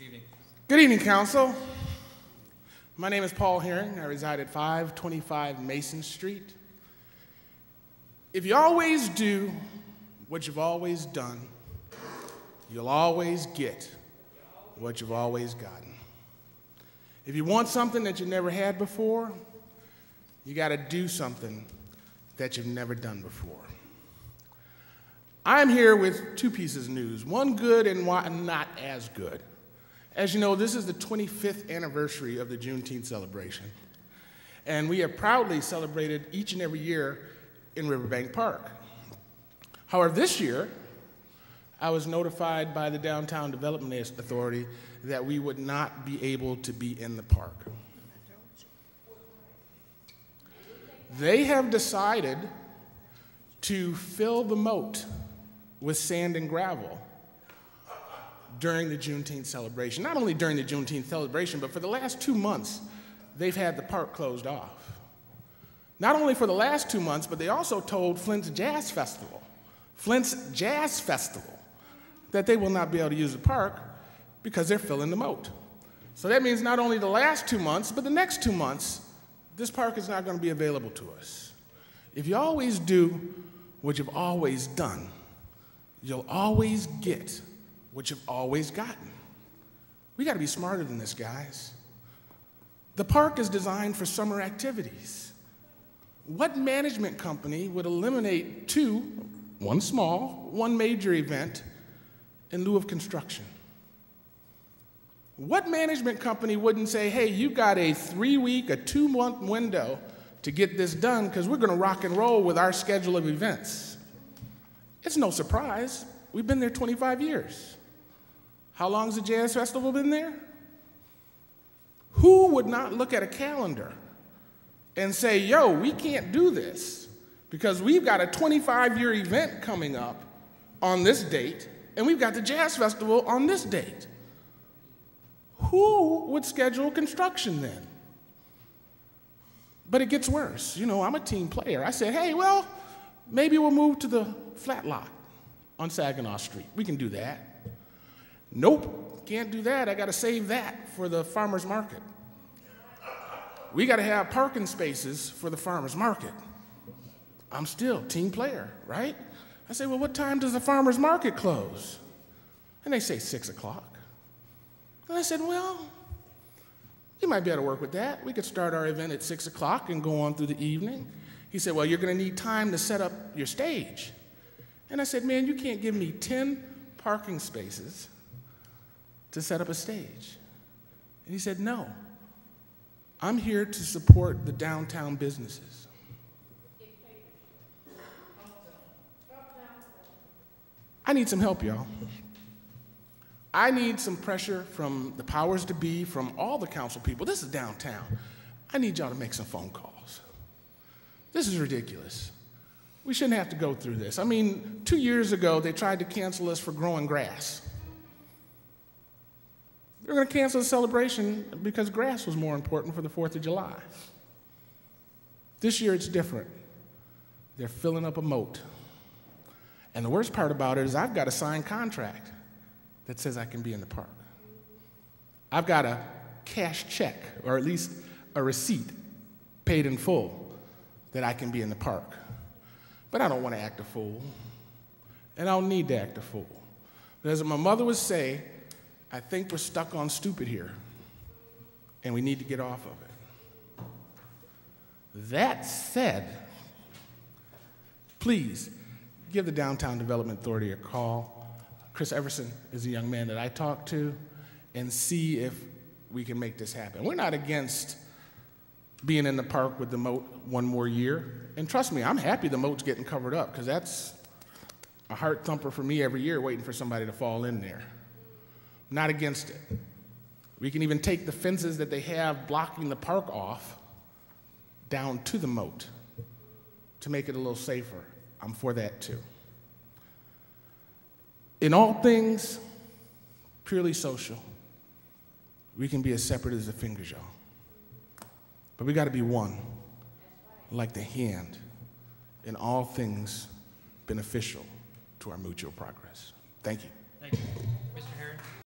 evening. Good evening, Council. My name is Paul Herring. I reside at 525 Mason Street. If you always do what you've always done, you'll always get what you've always gotten. If you want something that you never had before, you got to do something that you've never done before. I'm here with two pieces of news, one good and one not as good. As you know, this is the 25th anniversary of the Juneteenth celebration, and we have proudly celebrated each and every year in Riverbank Park. However, this year, I was notified by the Downtown Development Authority that we would not be able to be in the park. They have decided to fill the moat with sand and gravel during the Juneteenth celebration. Not only during the Juneteenth celebration, but for the last 2 months, they've had the park closed off. Not only for the last 2 months, but they also told Flint's Jazz Festival, that they will not be able to use the park because they're filling the moat. So that means not only the last 2 months, but the next 2 months, this park is not going to be available to us. If you always do what you've always done, you'll always get what you've always gotten. We got to be smarter than this, guys. The park is designed for summer activities. What management company would eliminate one small, one major event in lieu of construction? What management company wouldn't say, hey, you got a 3-week, a 2-month window to get this done because we're going to rock and roll with our schedule of events? It's no surprise. We've been there 25 years. How long has the Jazz Festival been there? Who would not look at a calendar and say, yo, we can't do this because we've got a 25-year event coming up on this date, and we've got the Jazz Festival on this date? Who would schedule construction then? But it gets worse. You know, I'm a team player. I said, hey, well, maybe we'll move to the flat lot on Saginaw Street. We can do that. Nope, can't do that. I got to save that for the farmer's market. We got to have parking spaces for the farmer's market. I'm still team player, right? I say, well, what time does the farmer's market close? And they say 6 o'clock. And I said, well, we might be able to work with that. We could start our event at 6 o'clock and go on through the evening. He said, well, you're going to need time to set up your stage. And I said, man, you can't give me 10 parking spaces to set up a stage. And he said, no, I'm here to support the downtown businesses. I need some help, y'all. I need some pressure from the powers to be, from all the council people. This is downtown. I need y'all to make some phone calls. This is ridiculous. We shouldn't have to go through this. I mean, 2 years ago, they tried to cancel us for growing grass. They're going to cancel the celebration because grass was more important for the 4th of July. This year, it's different. They're filling up a moat. And the worst part about it is I've got a signed contract that says I can be in the park. I've got a cash check, or at least a receipt paid in full, that I can be in the park. But I don't want to act a fool, and I don't need to act a fool. But as my mother would say, I think we're stuck on stupid here, and we need to get off of it. That said, please give the Downtown Development Authority a call. Chris Everson is a young man that I talked to, and see if we can make this happen. We're not against being in the park with the moat one more year. And trust me, I'm happy the moat's getting covered up, because that's a heart thumper for me every year, waiting for somebody to fall in there. Not against it. We can even take the fences that they have blocking the park off down to the moat to make it a little safer. I'm for that too. In all things purely social, we can be as separate as the fingers, y'all. But we got to be one, like the hand, in all things beneficial to our mutual progress. Thank you.